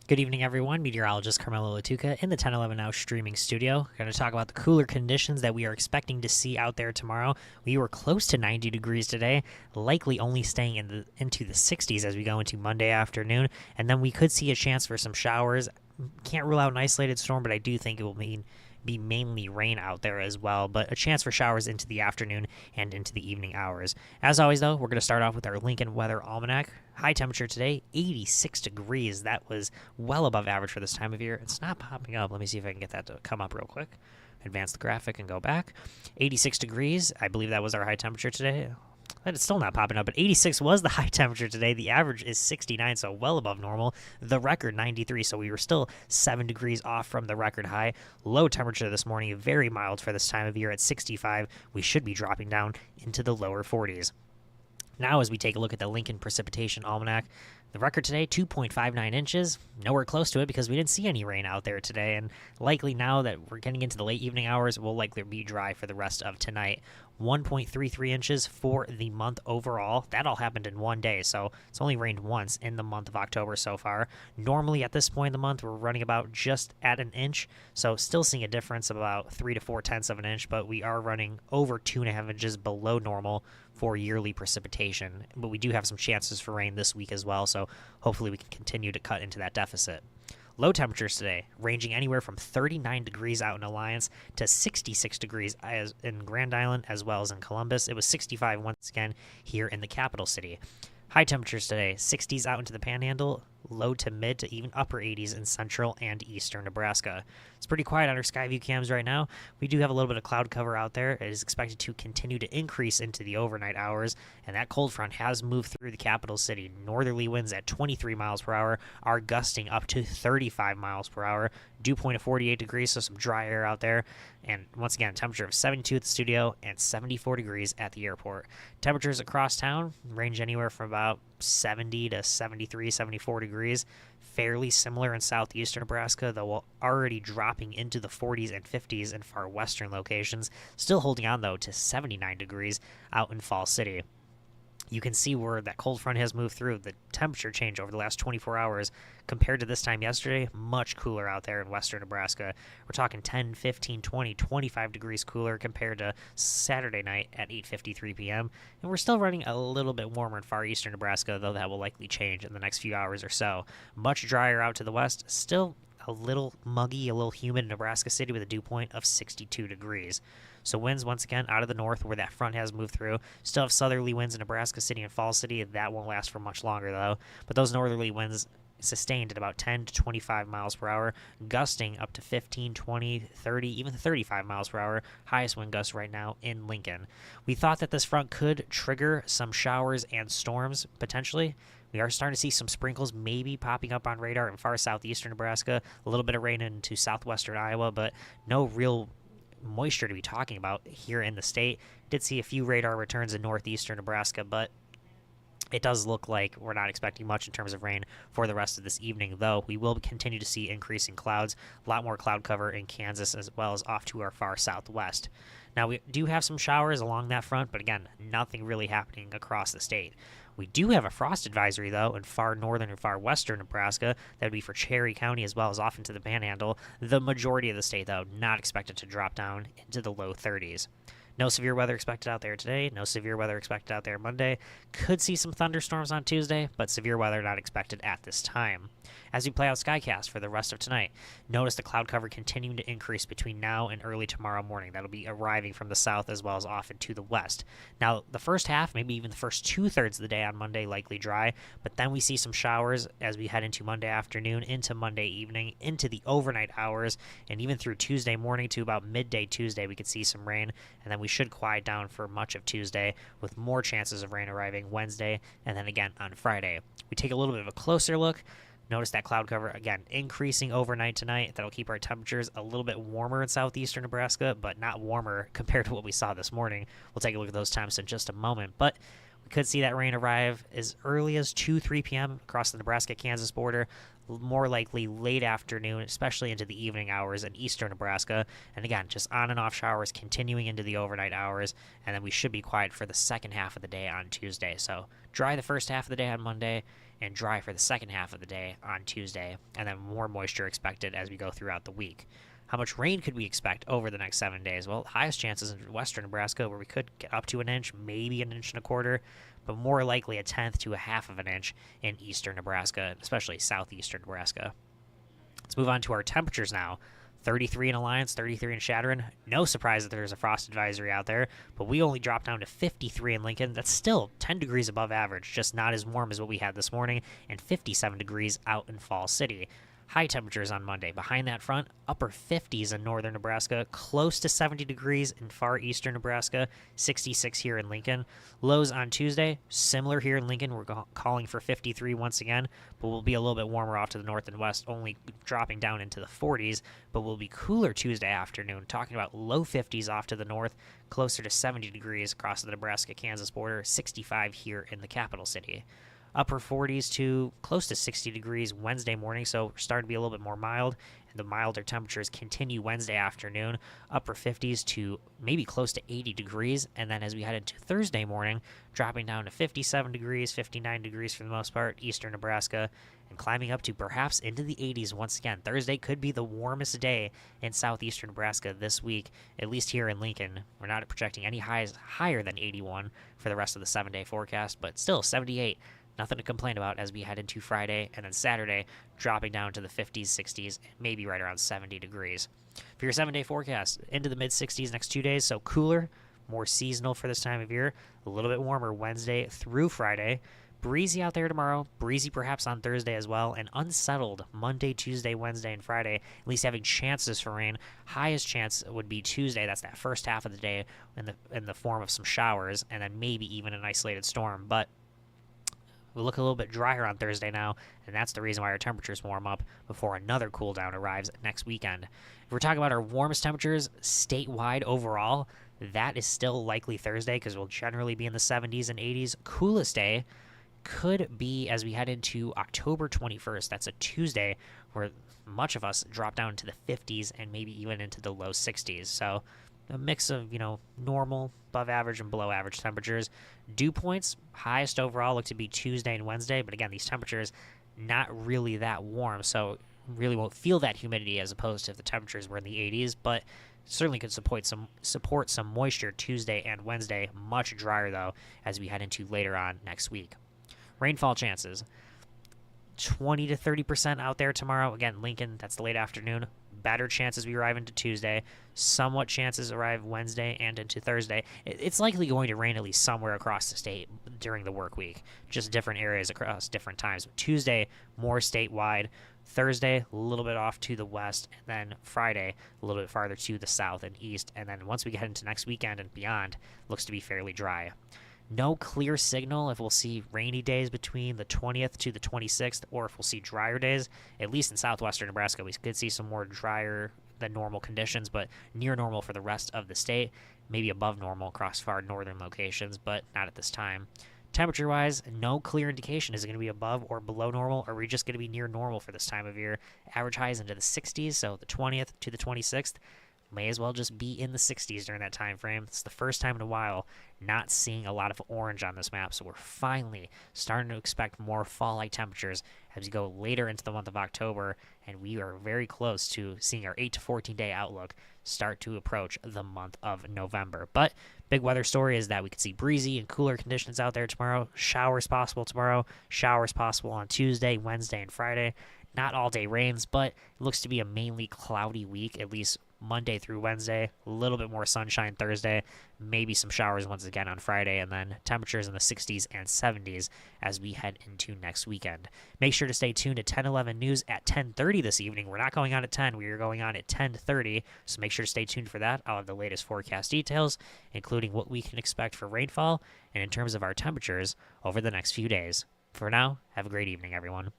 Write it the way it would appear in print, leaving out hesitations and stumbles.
Good evening, everyone. Meteorologist Carmelo Lattuca in the 1011 Now streaming studio. Going to talk about the cooler conditions that we are expecting to see out there tomorrow. We were close to 90 degrees today, likely only staying into the 60s as we go into Monday afternoon, and then we could see a chance for some showers. Can't rule out an isolated storm, but I do think it will be mainly rain out there as well, but a chance for showers into the afternoon and into the evening hours. As always, though, we're going to start off with our Lincoln Weather Almanac. High temperature today, 86 degrees. That was well above average for this time of year. It's not popping up. Let me see if I can get that to come up real quick. Advance the graphic and go back. 86 degrees. I believe that was our high temperature today. But it's still not popping up, but 86 was the high temperature today. The average is 69, so well above normal. The record, 93, so we were still 7 degrees off from the record high. Low temperature this morning, very mild for this time of year at 65. We should be dropping down into the lower 40s. Now, as we take a look at the Lincoln Precipitation Almanac, the record today, 2.59 inches. Nowhere close to it because we didn't see any rain out there today. And likely now that we're getting into the late evening hours, we'll likely be dry for the rest of tonight. 1.33 inches for the month overall. That all happened in one day, so it's only rained once in the month of October so far. Normally, at this point in the month, we're running about just at an inch, so still seeing a difference of about 3 to 4 tenths of an inch, but we are running over 2.5 inches below normal for yearly precipitation. But we do have some chances for rain this week as well, so hopefully we can continue to cut into that deficit. Low temperatures today, ranging anywhere from 39 degrees out in Alliance to 66 degrees as in Grand Island as well as in Columbus. It was 65 once again here in the capital city. High temperatures today, 60s out into the Panhandle, low to mid to even upper 80s in central and eastern Nebraska. It's pretty quiet on our Skyview cams right now. We do have a little bit of cloud cover out there. It is expected to continue to increase into the overnight hours, and that cold front has moved through the capital city. Northerly winds at 23 miles per hour are gusting up to 35 miles per hour. Dew point of 48 degrees, so some dry air out there. And once again, temperature of 72 at the studio and 74 degrees at the airport. Temperatures across town range anywhere from about 70 to 73, 74 degrees. Fairly similar in southeastern Nebraska, though we're already dropping into the 40s and 50s in far western locations. Still holding on, though, to 79 degrees out in Fall City. You can see where that cold front has moved through. The temperature change over the last 24 hours compared to this time yesterday, much cooler out there in western Nebraska. We're talking 10, 15, 20, 25 degrees cooler compared to Saturday night at 8:53 p.m. And we're still running a little bit warmer in far eastern Nebraska, though that will likely change in the next few hours or so. Much drier out to the west, still a little muggy, a little humid in Nebraska City with a dew point of 62 degrees. So winds, once again, out of the north where that front has moved through. Still have southerly winds in Nebraska City and Falls City. That won't last for much longer, though. But those northerly winds sustained at about 10 to 25 miles per hour, gusting up to 15, 20, 30, even 35 miles per hour. Highest wind gusts right now in Lincoln. We thought that this front could trigger some showers and storms, potentially. We are starting to see some sprinkles maybe popping up on radar in far southeastern Nebraska. A little bit of rain into southwestern Iowa, but no real moisture to be talking about here in the state. Did see a few radar returns in northeastern Nebraska, but it does look like we're not expecting much in terms of rain for the rest of this evening, though we will continue to see increasing clouds, a lot more cloud cover in Kansas as well as off to our far southwest. Now, we do have some showers along that front, but again, nothing really happening across the state. We do have a frost advisory, though, in far northern and far western Nebraska. That would be for Cherry County as well as off into the Panhandle. The majority of the state, though, not expected to drop down into the low 30s. No severe weather expected out there today. No severe weather expected out there Monday. Could see some thunderstorms on Tuesday, but severe weather not expected at this time. As we play out Skycast for the rest of tonight, notice the cloud cover continuing to increase between now and early tomorrow morning. That'll be arriving from the south as well as off into the west. Now, the first half, maybe even the first two-thirds of the day on Monday, likely dry, but then we see some showers as we head into Monday afternoon, into Monday evening, into the overnight hours, and even through Tuesday morning to about midday Tuesday, we could see some rain, and then we should quiet down for much of Tuesday with more chances of rain arriving Wednesday and then again on Friday. We take a little bit of a closer look. Notice that cloud cover, again, increasing overnight tonight. That'll keep our temperatures a little bit warmer in southeastern Nebraska, but not warmer compared to what we saw this morning. We'll take a look at those temps in just a moment. But we could see that rain arrive as early as 2, 3 p.m. across the Nebraska-Kansas border. More likely late afternoon, especially into the evening hours in eastern Nebraska. And again, just on and off showers continuing into the overnight hours. And then we should be quiet for the second half of the day on Tuesday. So dry the first half of the day on Monday and dry for the second half of the day on Tuesday, and then more moisture expected as we go throughout the week. How much rain could we expect over the next 7 days? Well, highest chances in western Nebraska, where we could get up to an inch, maybe an inch and a quarter, but more likely a tenth to a half of an inch in eastern Nebraska, especially southeastern Nebraska. Let's move on to our temperatures now. 33 in Alliance, 33 in Chadron. No surprise that there's a frost advisory out there, but we only dropped down to 53 in Lincoln. That's still 10 degrees above average, just not as warm as what we had this morning, and 57 degrees out in Fall City. High temperatures on Monday. Behind that front, upper 50s in northern Nebraska, close to 70 degrees in far eastern Nebraska, 66 here in Lincoln. Lows on Tuesday, similar here in Lincoln. We're calling for 53 once again, but we'll be a little bit warmer off to the north and west, only dropping down into the 40s, but we'll be cooler Tuesday afternoon, talking about low 50s off to the north, closer to 70 degrees across the Nebraska-Kansas border, 65 here in the capital city. Upper 40s to close to 60 degrees Wednesday morning, so we're starting to be a little bit more mild, and the milder temperatures continue Wednesday afternoon. Upper 50s to maybe close to 80 degrees, and then as we head into Thursday morning, dropping down to 57 degrees, 59 degrees for the most part, eastern Nebraska, and climbing up to perhaps into the 80s once again. Thursday could be the warmest day in southeastern Nebraska this week, at least here in Lincoln. We're not projecting any highs higher than 81 for the rest of the 7-day forecast, but still 78. Nothing to complain about as we head into Friday, and then Saturday dropping down to the 50s, 60s, maybe right around 70 degrees. For your 7-day forecast, into the mid-60s next 2 days, so cooler, more seasonal for this time of year, a little bit warmer Wednesday through Friday. Breezy out there tomorrow, breezy perhaps on Thursday as well, and unsettled Monday, Tuesday, Wednesday, and Friday, at least having chances for rain. Highest chance would be Tuesday, that's that first half of the day in the form of some showers, and then maybe even an isolated storm, but we'll look a little bit drier on Thursday now, and that's the reason why our temperatures warm up before another cool down arrives next weekend. If we're talking about our warmest temperatures statewide overall, that is still likely Thursday because we'll generally be in the 70s and 80s. Coolest day could be as we head into October 21st. That's a Tuesday where much of us drop down to the 50s and maybe even into the low 60s. So a mix of, normal, above average, and below average temperatures. Dew points, highest overall look to be Tuesday and Wednesday, but again, these temperatures not really that warm, so really won't feel that humidity as opposed to if the temperatures were in the 80s, but certainly could support some moisture Tuesday and Wednesday. Much drier, though, as we head into later on next week. Rainfall chances, 20 to 30% out there tomorrow. Again, Lincoln, that's the late afternoon. Better chances we arrive into Tuesday. Somewhat chances arrive Wednesday and into Thursday. It's likely going to rain at least somewhere across the state during the work week. Just different areas across different times. Tuesday, more statewide. Thursday, a little bit off to the west. And then Friday, a little bit farther to the south and east. And then once we get into next weekend and beyond, looks to be fairly dry. No clear signal if we'll see rainy days between the 20th to the 26th or if we'll see drier days. At least in southwestern Nebraska, we could see some more drier than normal conditions, but near normal for the rest of the state. Maybe above normal across far northern locations, but not at this time. Temperature-wise, no clear indication. Is it going to be above or below normal, or are we just going to be near normal for this time of year? Average highs into the 60s, so the 20th to the 26th. May as well just be in the 60s during that time frame. It's the first time in a while not seeing a lot of orange on this map, so we're finally starting to expect more fall-like temperatures as we go later into the month of October, and we are very close to seeing our 8 to 14-day outlook start to approach the month of November. But big weather story is that we could see breezy and cooler conditions out there tomorrow. Showers possible tomorrow. Showers possible on Tuesday, Wednesday, and Friday. Not all-day rains, but it looks to be a mainly cloudy week, at least Monday through Wednesday. A little bit more sunshine Thursday, maybe some showers once again on Friday, and then temperatures in the 60s and 70s as we head into next weekend. Make sure to stay tuned to 10:11 News at 10:30 this evening. We're not going on at 10. We are going on at 10:30, so make sure to stay tuned for that. I'll have the latest forecast details, including what we can expect for rainfall and in terms of our temperatures over the next few days. For now, have a great evening, everyone.